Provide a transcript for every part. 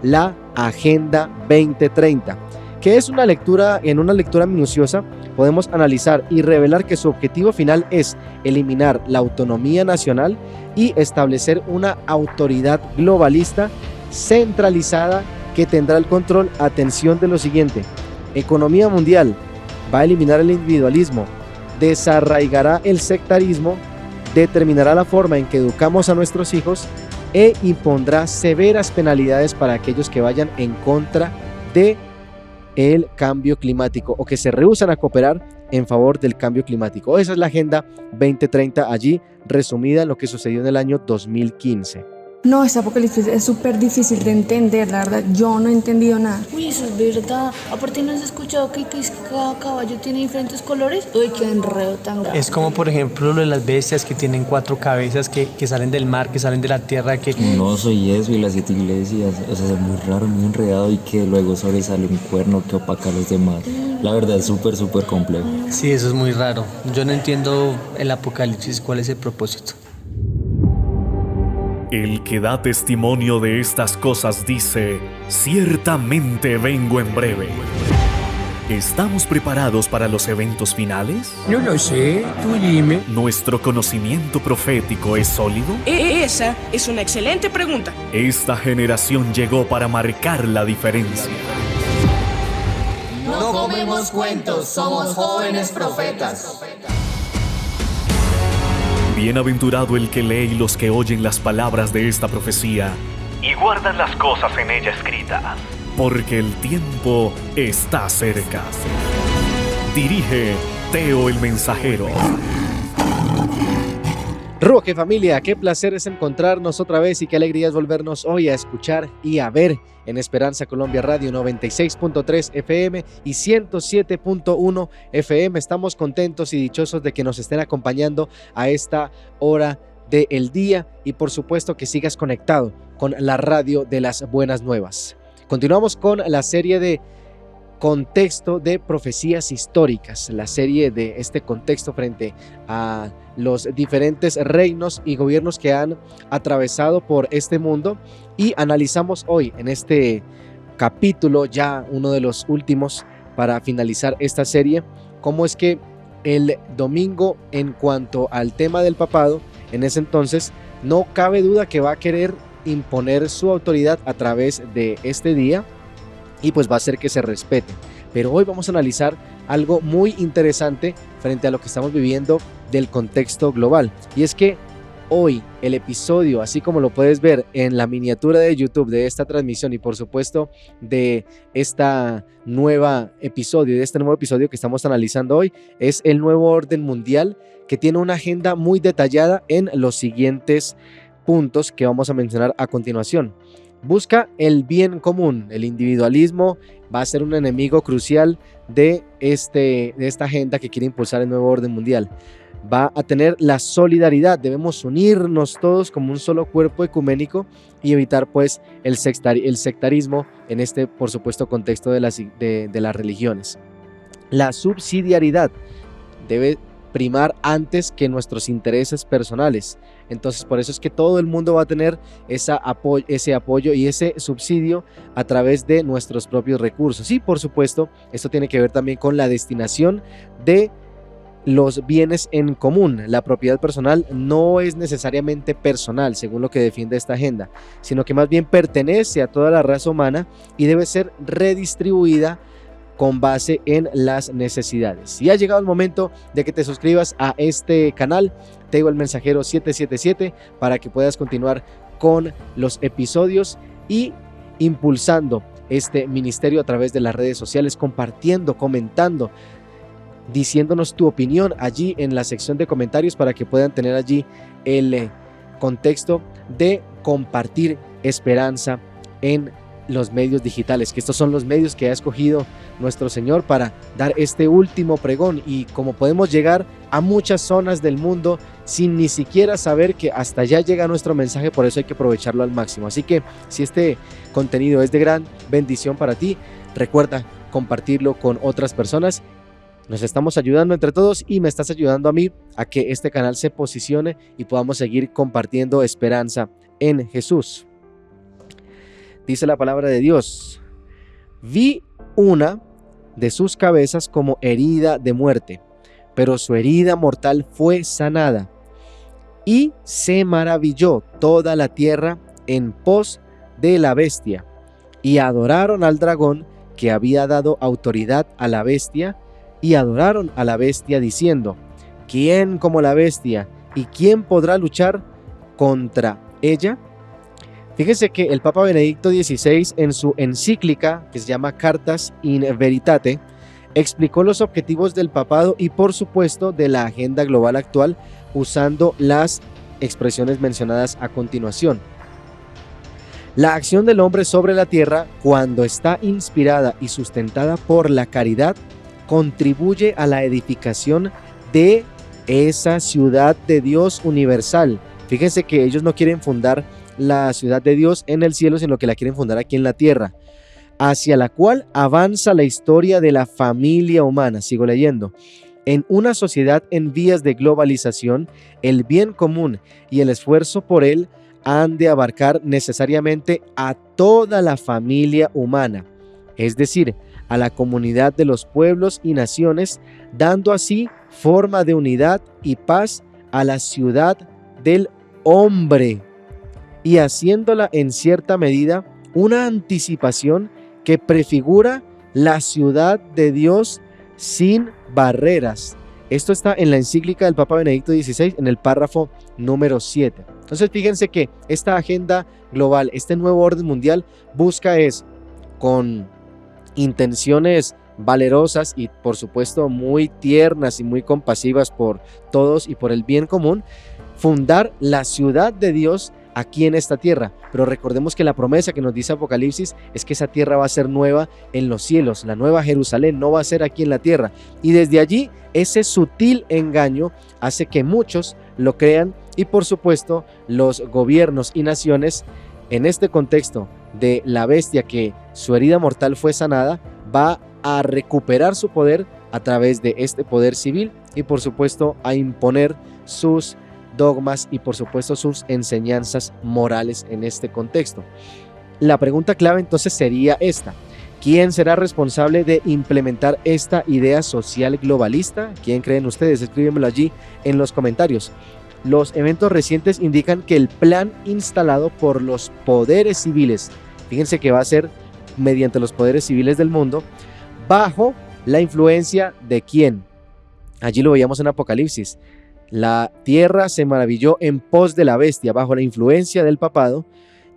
la Agenda 2030, que es una lectura minuciosa. Podemos analizar y revelar que su objetivo final es eliminar la autonomía nacional y establecer una autoridad globalista centralizada que tendrá el control, atención, de lo siguiente: economía mundial, va a eliminar el individualismo, desarraigará el sectarismo, determinará la forma en que educamos a nuestros hijos e impondrá severas penalidades para aquellos que vayan en contra de el cambio climático o que se rehúsan a cooperar en favor del cambio climático. Esa es la Agenda 2030, allí resumida en lo que sucedió en el año 2015. No, este apocalipsis es súper difícil de entender, la verdad, yo no he entendido nada. Uy, eso es verdad. Aparte, ¿no has escuchado que cada caballo tiene diferentes colores? Uy, qué enredo tan grande. Es como, por ejemplo, lo de las bestias que tienen 4 cabezas, que salen del mar, que salen de la tierra, que... Un oso y eso, y las 7 iglesias. O sea, es muy raro, muy enredado, y que luego sobresale un cuerno que opaca a los demás. La verdad es súper complejo. Sí, eso es muy raro. Yo no entiendo el apocalipsis, cuál es el propósito. El que da testimonio de estas cosas dice: ciertamente vengo en breve. ¿Estamos preparados para los eventos finales? No lo sé, tú dime. ¿Nuestro conocimiento profético es sólido? Esa es una excelente pregunta. Esta generación llegó para marcar la diferencia. No comemos cuentos, somos jóvenes profetas. Bienaventurado el que lee y los que oyen las palabras de esta profecía y guardan las cosas en ella escritas, porque el tiempo está cerca. Dirige Teo el Mensajero. Roque familia, qué placer es encontrarnos otra vez y qué alegría es volvernos hoy a escuchar y a ver en Esperanza Colombia Radio 96.3 FM y 107.1 FM. Estamos contentos y dichosos de que nos estén acompañando a esta hora del día y por supuesto que sigas conectado con la radio de las buenas nuevas. Continuamos con la serie de contexto de profecías históricas, la serie de este contexto frente a los diferentes reinos y gobiernos que han atravesado por este mundo, y analizamos hoy en este capítulo, ya uno de los últimos para finalizar esta serie, cómo es que el domingo, en cuanto al tema del papado, en ese entonces no cabe duda que va a querer imponer su autoridad a través de este día y pues va a hacer que se respete. Pero hoy vamos a analizar algo muy interesante frente a lo que estamos viviendo del contexto global, y es que hoy el episodio, así como lo puedes ver en la miniatura de YouTube de esta transmisión y por supuesto de este nuevo episodio que estamos analizando hoy, es el nuevo orden mundial, que tiene una agenda muy detallada en los siguientes puntos que vamos a mencionar a continuación. Busca el bien común. El individualismo va a ser un enemigo crucial de esta agenda que quiere impulsar el nuevo orden mundial. Va a tener la solidaridad. Debemos unirnos todos como un solo cuerpo ecuménico y evitar pues el sectarismo en este, por supuesto, contexto de las religiones. La subsidiariedad debe primar antes que nuestros intereses personales. Entonces, por eso es que todo el mundo va a tener ese apoyo y ese subsidio a través de nuestros propios recursos. Y por supuesto, esto tiene que ver también con la destinación de los bienes en común. La propiedad personal no es necesariamente personal, según lo que defiende esta agenda, sino que más bien pertenece a toda la raza humana y debe ser redistribuida con base en las necesidades. Y ha llegado el momento de que te suscribas a este canal, Teo el Mensajero 777, para que puedas continuar con los episodios y impulsando este ministerio a través de las redes sociales, compartiendo, comentando, diciéndonos tu opinión allí en la sección de comentarios para que puedan tener allí el contexto de compartir esperanza en los medios digitales, que estos son los medios que ha escogido nuestro Señor para dar este último pregón, y como podemos llegar a muchas zonas del mundo sin ni siquiera saber que hasta allá llega nuestro mensaje, por eso hay que aprovecharlo al máximo. Así que si este contenido es de gran bendición para ti, recuerda compartirlo con otras personas. Nos estamos ayudando entre todos y me estás ayudando a mí a que este canal se posicione y podamos seguir compartiendo esperanza en Jesús. Dice la palabra de Dios: vi una de sus cabezas como herida de muerte, pero su herida mortal fue sanada. Y se maravilló toda la tierra en pos de la bestia, y adoraron al dragón que había dado autoridad a la bestia, y adoraron a la bestia diciendo: ¿quién como la bestia? ¿Y quién podrá luchar contra ella? Fíjense que el Papa Benedicto XVI, en su encíclica que se llama Cartas in Veritate, explicó los objetivos del papado y por supuesto de la agenda global actual usando las expresiones mencionadas a continuación. La acción del hombre sobre la tierra, cuando está inspirada y sustentada por la caridad, contribuye a la edificación de esa ciudad de Dios universal. Fíjense que ellos no quieren fundar la ciudad de Dios en el cielo, sino que la quieren fundar aquí en la tierra, hacia la cual avanza la historia de la familia humana. Sigo leyendo. En una sociedad en vías de globalización, el bien común y el esfuerzo por él han de abarcar necesariamente a toda la familia humana, es decir, a la comunidad de los pueblos y naciones, dando así forma de unidad y paz a la ciudad del hombre y haciéndola en cierta medida una anticipación que prefigura la ciudad de Dios sin barreras. Esto está en la encíclica del Papa Benedicto XVI en el párrafo número 7. Entonces fíjense que esta agenda global, este nuevo orden mundial busca con intenciones valerosas y por supuesto muy tiernas y muy compasivas por todos y por el bien común, fundar la ciudad de Dios aquí en esta tierra. Pero recordemos que la promesa que nos dice Apocalipsis es que esa tierra va a ser nueva en los cielos, la nueva Jerusalén no va a ser aquí en la tierra, y desde allí ese sutil engaño hace que muchos lo crean y por supuesto los gobiernos y naciones, en este contexto de la bestia que su herida mortal fue sanada, va a recuperar su poder a través de este poder civil y por supuesto a imponer sus dogmas y por supuesto sus enseñanzas morales en este contexto. La pregunta clave entonces sería esta: ¿quién será responsable de implementar esta idea social globalista? ¿Quién creen ustedes? Escríbemelo allí en los comentarios. Los eventos recientes indican que el plan instalado por los poderes civiles, fíjense que va a ser mediante los poderes civiles del mundo, bajo la influencia de ¿quién? Allí lo veíamos en Apocalipsis. La tierra se maravilló en pos de la bestia, bajo la influencia del papado.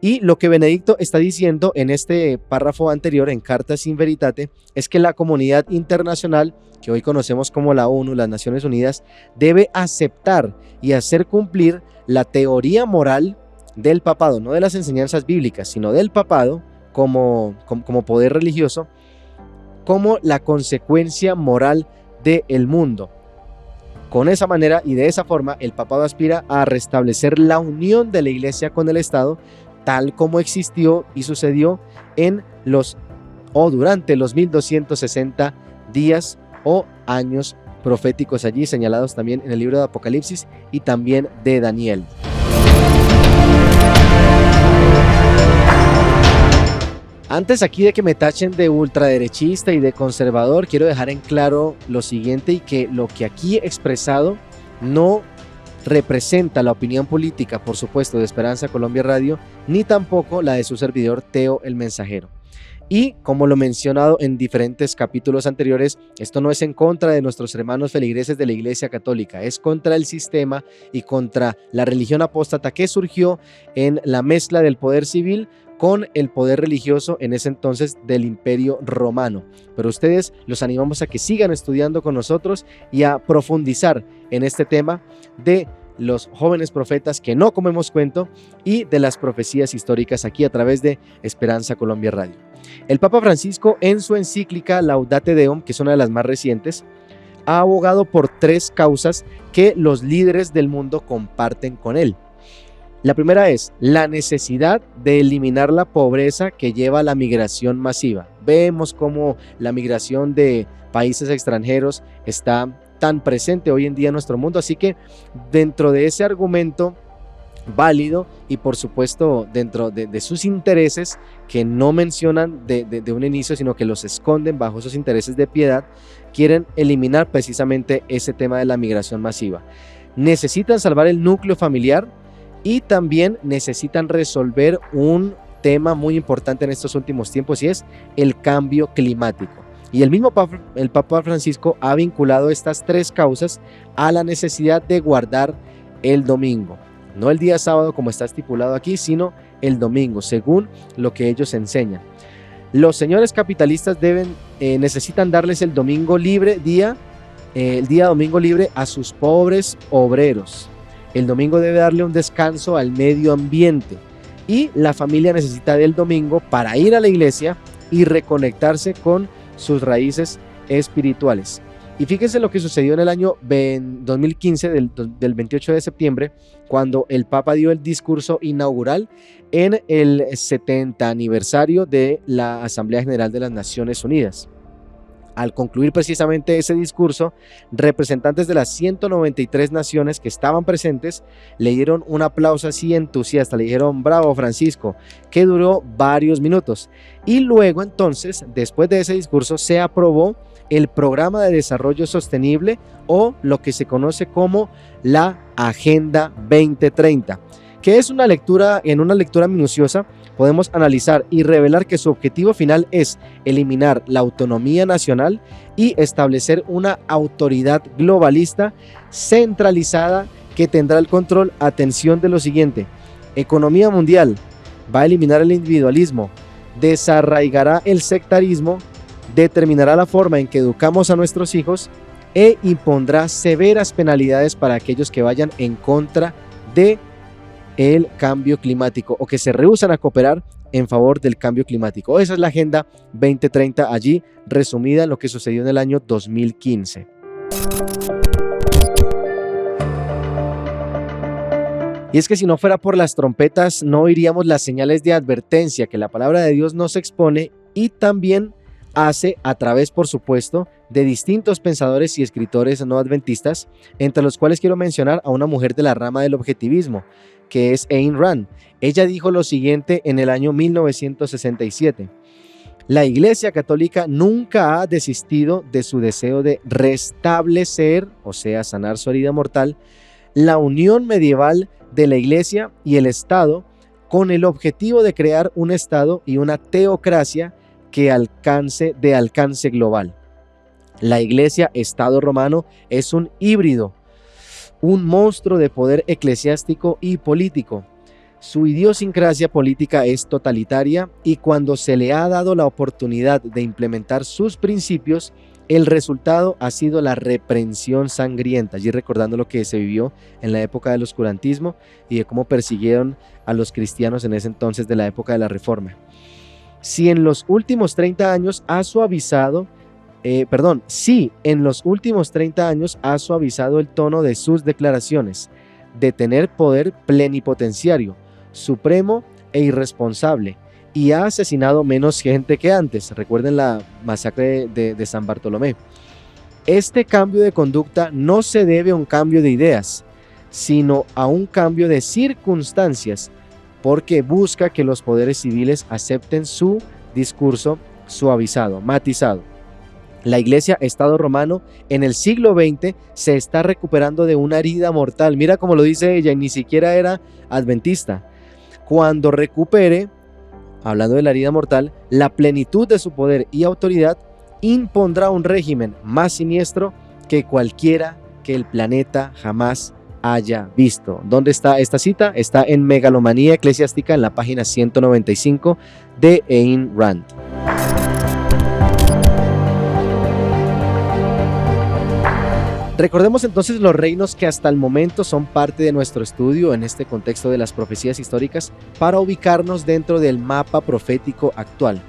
Y lo que Benedicto está diciendo en este párrafo anterior, en Cartas in Veritate, es que la comunidad internacional, que hoy conocemos como la ONU, las Naciones Unidas, debe aceptar y hacer cumplir la teoría moral del papado, no de las enseñanzas bíblicas, sino del papado como poder religioso, como la consecuencia moral del mundo. Con esa manera y de esa forma, el papado aspira a restablecer la unión de la Iglesia con el Estado, tal como existió y sucedió durante los 1260 días o años proféticos allí señalados también en el libro de Apocalipsis y también de Daniel. Antes aquí de que me tachen de ultraderechista y de conservador, quiero dejar en claro lo siguiente, y que lo que aquí he expresado no representa la opinión política, por supuesto, de Esperanza Colombia Radio, ni tampoco la de su servidor Teo el Mensajero. Y como lo he mencionado en diferentes capítulos anteriores, esto no es en contra de nuestros hermanos feligreses de la Iglesia Católica, es contra el sistema y contra la religión apóstata que surgió en la mezcla del poder civil con el poder religioso en ese entonces del Imperio Romano. Pero ustedes los animamos a que sigan estudiando con nosotros y a profundizar en este tema de los jóvenes profetas que no comemos cuento y de las profecías históricas aquí a través de Esperanza Colombia Radio. El Papa Francisco, en su encíclica Laudate Deum, que es una de las más recientes, ha abogado por 3 causas que los líderes del mundo comparten con él. La primera es la necesidad de eliminar la pobreza que lleva a la migración masiva. Vemos cómo la migración de países extranjeros está tan presente hoy en día en nuestro mundo, así que dentro de ese argumento válido y por supuesto dentro de sus intereses que no mencionan de un inicio, sino que los esconden bajo esos intereses de piedad, quieren eliminar precisamente ese tema de la migración masiva. Necesitan salvar el núcleo familiar y también necesitan resolver un tema muy importante en estos últimos tiempos, y es el cambio climático. Y el Papa Francisco ha vinculado estas tres causas a la necesidad de guardar el domingo. No el día sábado como está estipulado aquí, sino el domingo, según lo que ellos enseñan. Los señores capitalistas necesitan darles el domingo libre, el día domingo libre a sus pobres obreros. El domingo debe darle un descanso al medio ambiente. Y la familia necesita del domingo para ir a la iglesia y reconectarse con sus raíces espirituales. Y fíjense lo que sucedió en el año 2015, del 28 de septiembre, cuando el Papa dio el discurso inaugural en el 70 aniversario de la Asamblea General de las Naciones Unidas. Al concluir precisamente ese discurso, representantes de las 193 naciones que estaban presentes le dieron un aplauso así entusiasta, le dijeron bravo Francisco, que duró varios minutos. Y luego entonces, después de ese discurso, se aprobó el Programa de Desarrollo Sostenible, o lo que se conoce como la Agenda 2030, que es en una lectura minuciosa podemos analizar y revelar que su objetivo final es eliminar la autonomía nacional y establecer una autoridad globalista centralizada que tendrá el control, atención, de lo siguiente: economía mundial, va a eliminar el individualismo, desarraigará el sectarismo, determinará la forma en que educamos a nuestros hijos e impondrá severas penalidades para aquellos que vayan en contra de el cambio climático o que se rehúsan a cooperar en favor del cambio climático. Esa es la Agenda 2030, allí resumida en lo que sucedió en el año 2015. Y es que si no fuera por las trompetas no oiríamos las señales de advertencia que la palabra de Dios nos expone y también hace a través, por supuesto, de distintos pensadores y escritores no adventistas, entre los cuales quiero mencionar a una mujer de la rama del objetivismo, que es Ayn Rand. Ella dijo lo siguiente en el año 1967: la Iglesia Católica nunca ha desistido de su deseo de restablecer, o sea, sanar su herida mortal, la unión medieval de la Iglesia y el Estado, con el objetivo de crear un Estado y una teocracia de alcance global. La Iglesia Estado romano es un híbrido, un monstruo de poder eclesiástico y político. Su idiosincrasia política es totalitaria y cuando se le ha dado la oportunidad de implementar sus principios, el resultado ha sido la reprensión sangrienta, allí recordando lo que se vivió en la época del oscurantismo y de cómo persiguieron a los cristianos en ese entonces de la época de la Reforma. Si en los últimos 30 años ha suavizado el tono de sus declaraciones de tener poder plenipotenciario, supremo e irresponsable, y ha asesinado menos gente que antes. Recuerden la masacre de San Bartolomé. Este cambio de conducta no se debe a un cambio de ideas, sino a un cambio de circunstancias, porque busca que los poderes civiles acepten su discurso suavizado, matizado. La Iglesia Estado romano en el siglo XX se está recuperando de una herida mortal. Mira cómo lo dice ella, y ni siquiera era adventista. Cuando recupere, hablando de la herida mortal, la plenitud de su poder y autoridad, impondrá un régimen más siniestro que cualquiera que el planeta jamás haya visto. ¿Dónde está esta cita? Está en Megalomanía Eclesiástica, en la página 195 de Ayn Rand. Recordemos entonces los reinos que hasta el momento son parte de nuestro estudio en este contexto de las profecías históricas para ubicarnos dentro del mapa profético actual.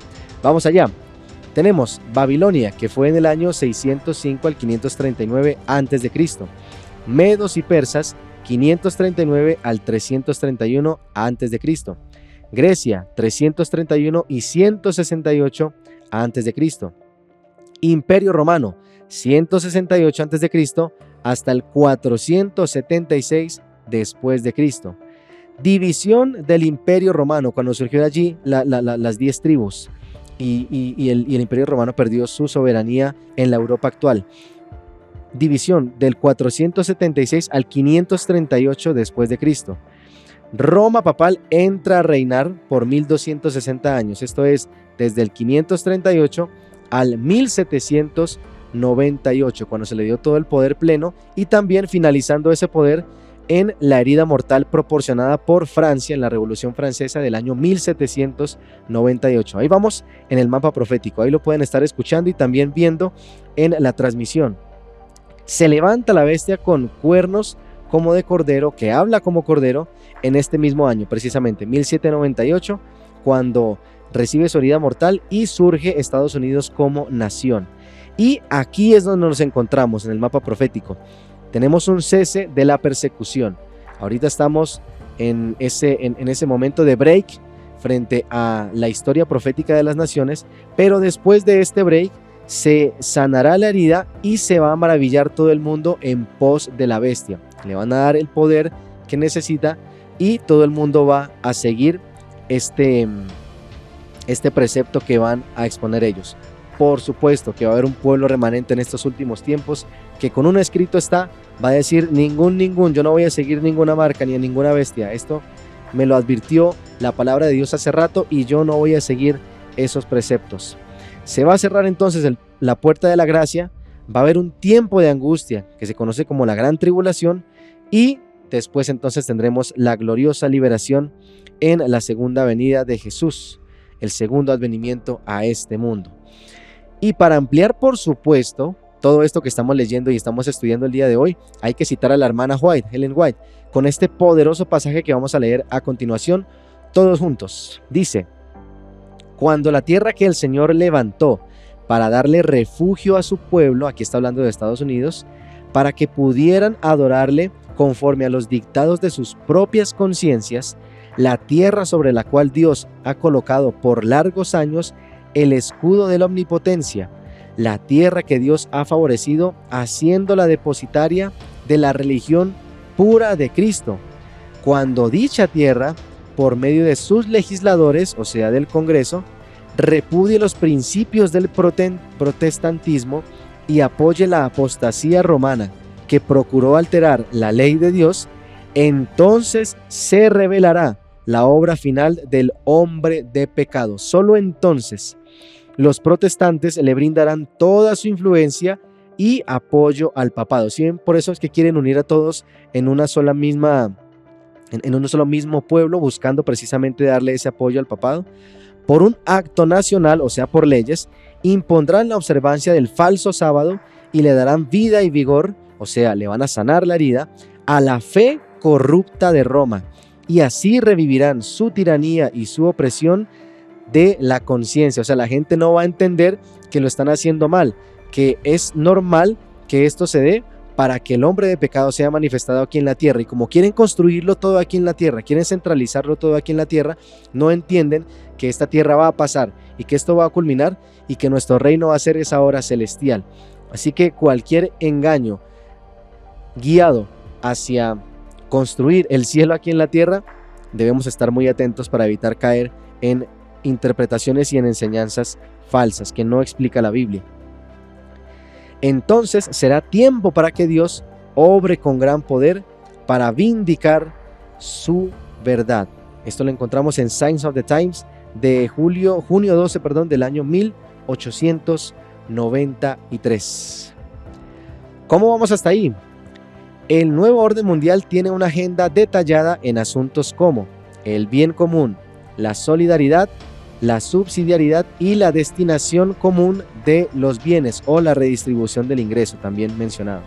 Vamos allá. Tenemos Babilonia, que fue en el año 605 al 539 a.C., Medos y persas, 539 al 331 a.C., Grecia, 331 y 168 a.C., Imperio Romano, 168 a.C. hasta el 476 después de Cristo. División del Imperio Romano, cuando surgió allí las 10 tribus y el Imperio Romano perdió su soberanía en la Europa actual. División del 476 al 538 después de Cristo. Roma papal entra a reinar por 1260 años, esto es desde el 538 al 1798, cuando se le dio todo el poder pleno, y también finalizando ese poder en la herida mortal proporcionada por Francia en la Revolución Francesa del año 1798. Ahí vamos en el mapa profético, ahí lo pueden estar escuchando y también viendo en la transmisión. Se levanta la bestia con cuernos como de cordero, que habla como cordero, en este mismo año, precisamente 1798, cuando recibe su herida mortal y surge Estados Unidos como nación. Y aquí es donde nos encontramos en el mapa profético. Tenemos un cese de la persecución. Ahorita estamos en ese momento de break frente a la historia profética de las naciones, pero después de este break se sanará la herida y se va a maravillar todo el mundo en pos de la bestia. Le van a dar el poder que necesita y todo el mundo va a seguir este precepto que van a exponer ellos. Por supuesto que va a haber un pueblo remanente en estos últimos tiempos que con un escrito va a decir ningún, yo no voy a seguir ninguna marca ni a ninguna bestia. Esto me lo advirtió la palabra de Dios hace rato y yo no voy a seguir esos preceptos. Se va a cerrar entonces la puerta de la gracia, va a haber un tiempo de angustia que se conoce como la gran tribulación y después entonces tendremos la gloriosa liberación en la segunda venida de Jesús, el segundo advenimiento a este mundo. Y para ampliar, por supuesto, todo esto que estamos leyendo y estamos estudiando el día de hoy, hay que citar a la hermana White, Ellen White, con este poderoso pasaje que vamos a leer a continuación, todos juntos. Dice: cuando la tierra que el Señor levantó para darle refugio a su pueblo, aquí está hablando de Estados Unidos, para que pudieran adorarle conforme a los dictados de sus propias conciencias, la tierra sobre la cual Dios ha colocado por largos años el escudo de la omnipotencia, la tierra que Dios ha favorecido haciéndola depositaria de la religión pura de Cristo, cuando dicha tierra, por medio de sus legisladores, o sea del Congreso, repudie los principios del protestantismo y apoye la apostasía romana que procuró alterar la ley de Dios, entonces se revelará la obra final del hombre de pecado. Solo entonces los protestantes le brindarán toda su influencia y apoyo al papado. ¿Sí ven? Por eso es que quieren unir a todos en un solo mismo pueblo, buscando precisamente darle ese apoyo al papado. Por un acto nacional, o sea por leyes, impondrán la observancia del falso sábado y le darán vida y vigor, o sea le van a sanar la herida, a la fe corrupta de Roma, y así revivirán su tiranía y su opresión de la conciencia. O sea, la gente no va a entender que lo están haciendo mal, que es normal que esto se dé para que el hombre de pecado sea manifestado aquí en la tierra, y como quieren construirlo todo aquí en la tierra, quieren centralizarlo todo aquí en la tierra, no entienden que esta tierra va a pasar y que esto va a culminar y que nuestro reino va a ser esa hora celestial. Así que cualquier engaño guiado hacia construir el cielo aquí en la tierra, debemos estar muy atentos para evitar caer en interpretaciones y en enseñanzas falsas que no explica la Biblia. Entonces será tiempo para que Dios obre con gran poder para vindicar su verdad. Esto lo encontramos en Signs of the Times de junio 12 del año 1893. ¿Cómo vamos hasta ahí? El nuevo orden mundial tiene una agenda detallada en asuntos como el bien común, la solidaridad, la subsidiariedad y la destinación común de los bienes o la redistribución del ingreso, también mencionado.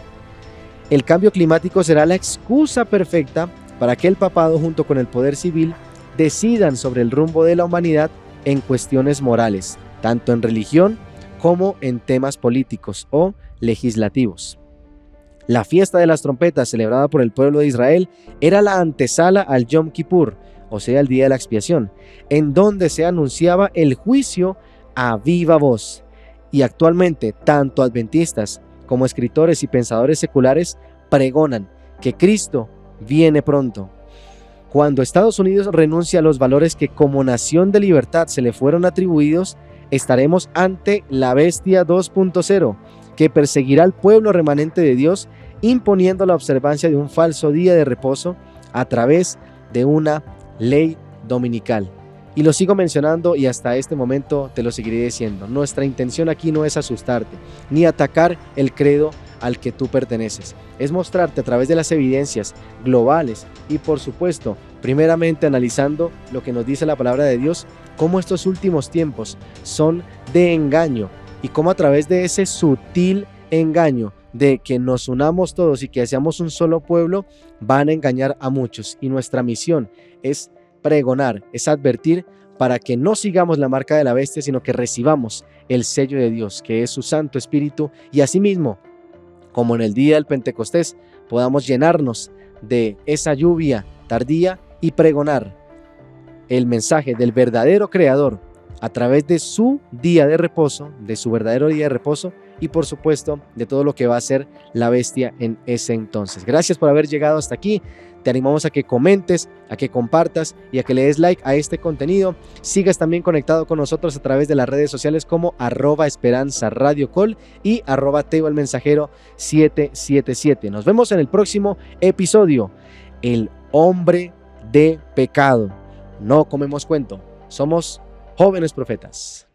El cambio climático será la excusa perfecta para que el papado junto con el poder civil decidan sobre el rumbo de la humanidad en cuestiones morales, tanto en religión como en temas políticos o legislativos. La fiesta de las trompetas celebrada por el pueblo de Israel era la antesala al Yom Kippur, o sea el día de la expiación, en donde se anunciaba el juicio a viva voz. Y actualmente tanto adventistas como escritores y pensadores seculares pregonan que Cristo viene pronto. Cuando Estados Unidos renuncia a los valores que como nación de libertad se le fueron atribuidos, estaremos ante la bestia 2.0, que perseguirá al pueblo remanente de Dios, imponiendo la observancia de un falso día de reposo a través de una ley dominical. Y lo sigo mencionando y hasta este momento te lo seguiré diciendo. Nuestra intención aquí no es asustarte, ni atacar el credo al que tú perteneces. Es mostrarte a través de las evidencias globales y, por supuesto, primeramente analizando lo que nos dice la palabra de Dios, cómo estos últimos tiempos son de engaño y cómo a través de ese sutil engaño de que nos unamos todos y que seamos un solo pueblo, van a engañar a muchos. Y nuestra misión es pregonar, es advertir para que no sigamos la marca de la bestia, sino que recibamos el sello de Dios, que es su Santo Espíritu, y asimismo, como en el día del Pentecostés, podamos llenarnos de esa lluvia tardía y pregonar el mensaje del verdadero Creador a través de su día de reposo, de su verdadero día de reposo, y por supuesto de todo lo que va a hacer la bestia en ese entonces. Gracias por haber llegado hasta aquí. Te animamos a que comentes, a que compartas y a que le des like a este contenido. Sigas también conectado con nosotros a través de las redes sociales como @esperanza-radio-col y @teoelmensajero777. Nos vemos en el próximo episodio. El hombre de pecado. No comemos cuento. Somos jóvenes profetas.